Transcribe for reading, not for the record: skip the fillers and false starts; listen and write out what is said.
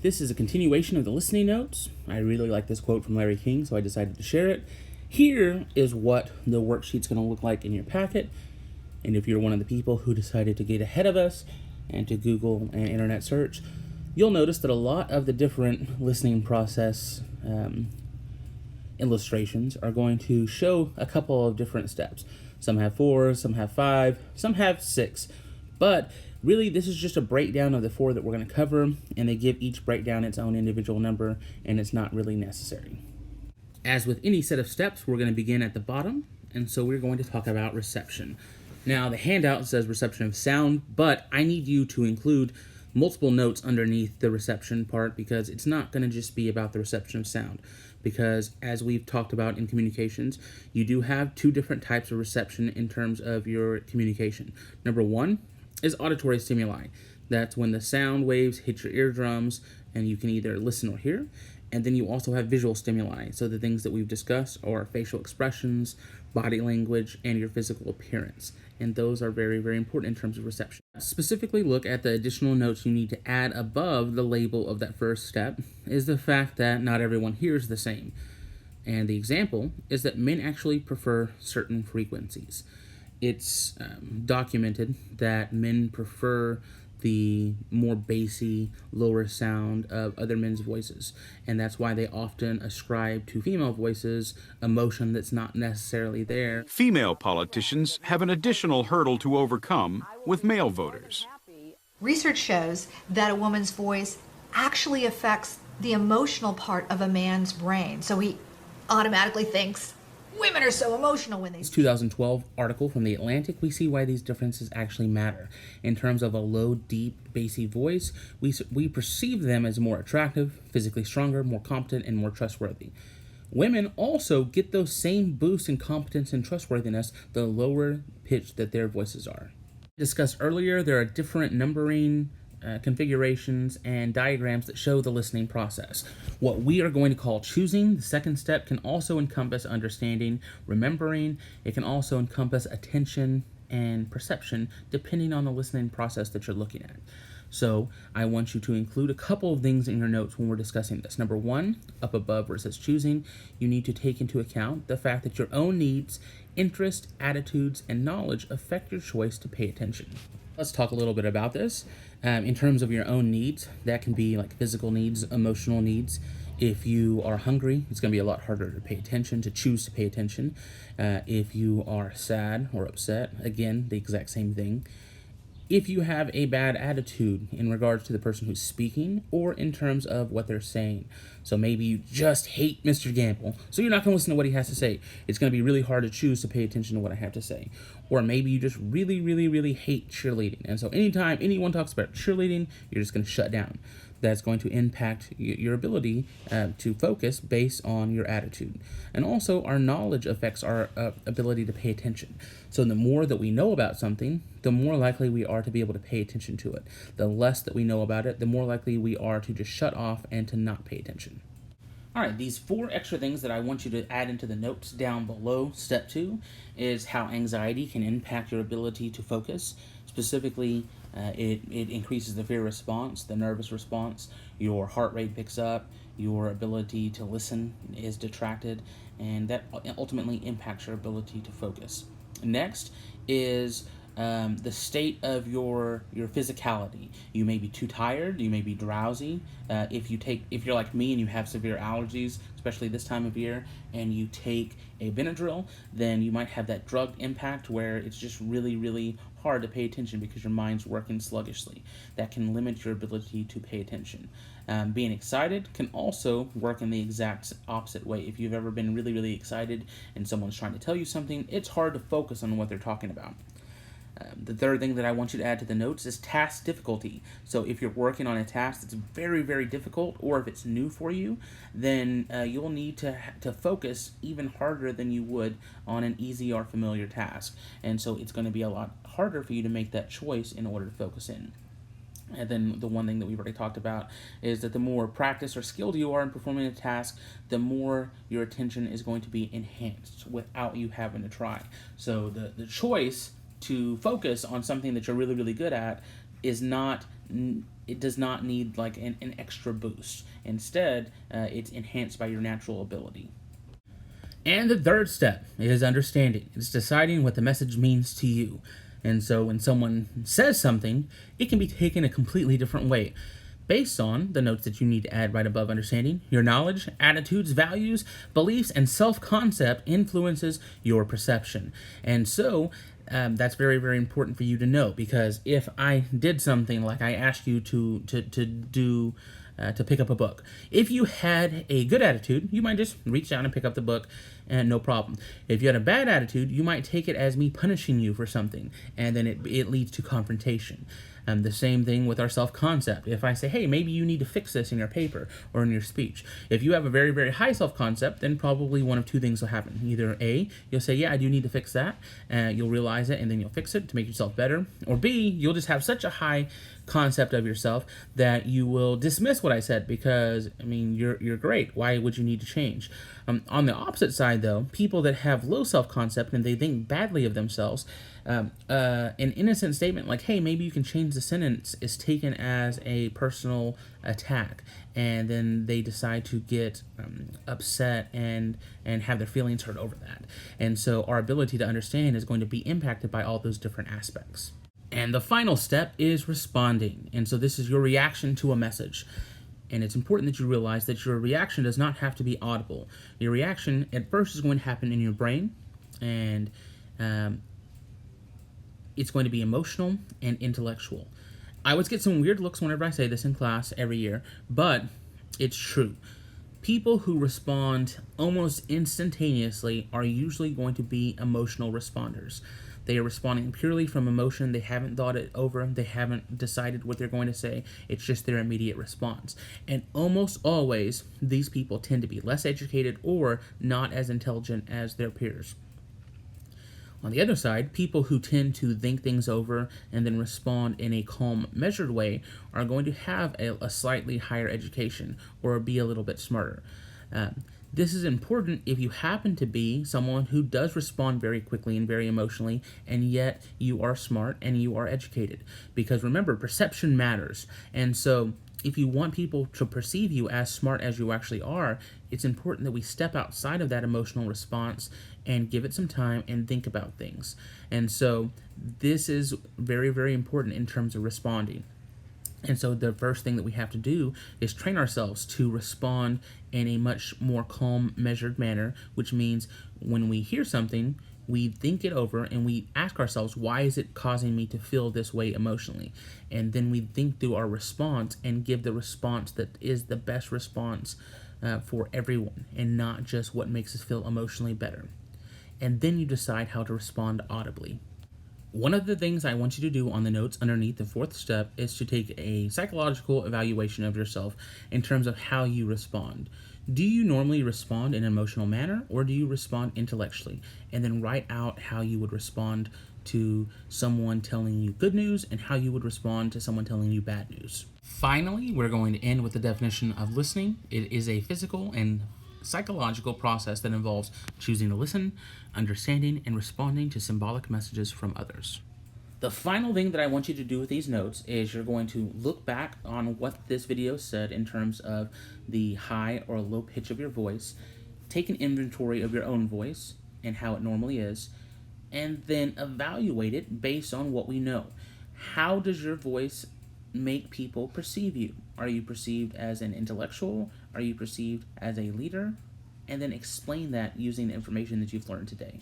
This is a continuation of the listening notes. I really like this quote from Larry King, so I decided to share it. Here is what the worksheet's going to look like in your packet. And if you're one of the people who decided to get ahead of us and to Google and internet search, you'll notice that a lot of the different listening process illustrations are going to show a couple of different steps. Some have 4, some have 5, some have 6. But really, this is just a breakdown of the 4 that we're going to cover, and they give each breakdown its own individual number, and it's not really necessary. As with any set of steps, we're going to begin at the bottom, and so we're going to talk about reception. Now, the handout says reception of sound, but I need you to include multiple notes underneath the reception part because it's not going to just be about the reception of sound. Because as we've talked about in communications, you do have 2 different types of reception in terms of your communication. Number 1 is auditory stimuli. That's when the sound waves hit your eardrums and you can either listen or hear. And then you also have visual stimuli. So the things that we've discussed are facial expressions, body language, and your physical appearance. And those are very, very important in terms of reception. Specifically, look at the additional notes you need to add above the label of that first step is the fact that not everyone hears the same. And the example is that men actually prefer certain frequencies. It's documented that men prefer the more bassy, lower sound of other men's voices. And that's why they often ascribe to female voices emotion that's not necessarily there. Female politicians have an additional hurdle to overcome with male voters. Research shows that a woman's voice actually affects the emotional part of a man's brain. So he automatically thinks, women are so emotional when they... This 2012 article from The Atlantic, we see why these differences actually matter. In terms of a low, deep, bassy voice, we perceive them as more attractive, physically stronger, more competent, and more trustworthy. Women also get those same boosts in competence and trustworthiness the lower pitch that their voices are. Discussed earlier, there are different numbering configurations and diagrams that show the listening process. What we are going to call choosing, the second step, can also encompass understanding, remembering. It can also encompass attention and perception, depending on the listening process that you're looking at. So I want you to include a couple of things in your notes when we're discussing this. Number 1, up above where it says choosing, you need to take into account the fact that your own needs, interests, attitudes, and knowledge affect your choice to pay attention. Let's talk a little bit about this. In terms of your own needs, that can be like physical needs, emotional needs. If you are hungry, it's going to be a lot harder to pay attention, to choose to pay attention. If you are sad or upset, again, the exact same thing. If you have a bad attitude in regards to the person who's speaking or in terms of what they're saying. So maybe you just hate Mr. Gamble, so you're not going to listen to what he has to say. It's going to be really hard to choose to pay attention to what I have to say. Or maybe you just really, really, really hate cheerleading. And so anytime anyone talks about cheerleading, you're just going to shut down. That's going to impact your ability to focus based on your attitude. And also, our knowledge affects our ability to pay attention. So the more that we know about something, the more likely we are to be able to pay attention to it. The less that we know about it, the more likely we are to just shut off and to not pay attention. All right, these 4 extra things that I want you to add into the notes down below step 2 is how anxiety can impact your ability to focus. Specifically, it increases the fear response, the nervous response, your heart rate picks up, your ability to listen is detracted, and that ultimately impacts your ability to focus. Next is the state of your physicality. You may be too tired, you may be drowsy. If you're like me and you have severe allergies, especially this time of year, and you take a Benadryl, then you might have that drug impact where it's just really, really hard to pay attention because your mind's working sluggishly. That can limit your ability to pay attention. Being excited can also work in the exact opposite way. If you've ever been really, really excited and someone's trying to tell you something, it's hard to focus on what they're talking about. The third thing that I want you to add to the notes is task difficulty. So if you're working on a task that's very, very difficult, or if it's new for you, then you'll need to focus even harder than you would on an easy or familiar task. And so it's going to be a lot harder for you to make that choice in order to focus in. And then the one thing that we've already talked about is that the more practiced or skilled you are in performing a task, the more your attention is going to be enhanced without you having to try. So the choice to focus on something that you're really, really good at is not it does not need like an extra boost. Instead, it's enhanced by your natural ability. And the third step is understanding. It's deciding what the message means to you. And so when someone says something, it can be taken a completely different way based on the notes that you need to add right above understanding. Your knowledge, attitudes, values, beliefs, and self-concept influences your perception. And so that's very, very important for you to know, because if I did something like I asked you to do, to pick up a book. If you had a good attitude, you might just reach down and pick up the book and no problem. If you had a bad attitude, you might take it as me punishing you for something, and then it leads to confrontation. The same thing with our self-concept. If I say, hey, maybe you need to fix this in your paper or in your speech. If you have a very, very high self-concept, then probably one of two things will happen. Either A, you'll say, yeah, I do need to fix that. You'll realize it, and then you'll fix it to make yourself better. Or B, you'll just have such a high concept of yourself that you will dismiss what I said because, I mean, you're great. Why would you need to change? On the opposite side, though, people that have low self-concept and they think badly of themselves, an innocent statement like, hey, maybe you can change the sentence is taken as a personal attack, and then they decide to get upset and have their feelings hurt over that. And so our ability to understand is going to be impacted by all those different aspects. And the final step is responding. And so this is your reaction to a message. And it's important that you realize that your reaction does not have to be audible. Your reaction at first is going to happen in your brain, and it's going to be emotional and intellectual. I always get some weird looks whenever I say this in class every year, but it's true. People who respond almost instantaneously are usually going to be emotional responders. They are responding purely from emotion. They haven't thought it over. They haven't decided what they're going to say. It's just their immediate response. And almost always, these people tend to be less educated or not as intelligent as their peers. On the other side, people who tend to think things over and then respond in a calm, measured way are going to have a slightly higher education or be a little bit smarter. This is important if you happen to be someone who does respond very quickly and very emotionally, and yet you are smart and you are educated. Because remember, perception matters. And so if you want people to perceive you as smart as you actually are, it's important that we step outside of that emotional response and give it some time and think about things. And so this is very, very important in terms of responding. And so the first thing that we have to do is train ourselves to respond in a much more calm, measured manner, which means when we hear something, we think it over and we ask ourselves, why is it causing me to feel this way emotionally? And then we think through our response and give the response that is the best response for everyone, and not just what makes us feel emotionally better. And then you decide how to respond audibly. One of the things I want you to do on the notes underneath the fourth step is to take a psychological evaluation of yourself in terms of how you respond. Do you normally respond in an emotional manner, or do you respond intellectually? And then write out how you would respond to someone telling you good news and how you would respond to someone telling you bad news. Finally, we're going to end with the definition of listening. It is a physical and psychological process that involves choosing to listen, understanding, and responding to symbolic messages from others. The final thing that I want you to do with these notes is you're going to look back on what this video said in terms of the high or low pitch of your voice, take an inventory of your own voice and how it normally is, and then evaluate it based on what we know. How does your voice make people perceive you? Are you perceived as an intellectual? Are you perceived as a leader? And then explain that using the information that you've learned today.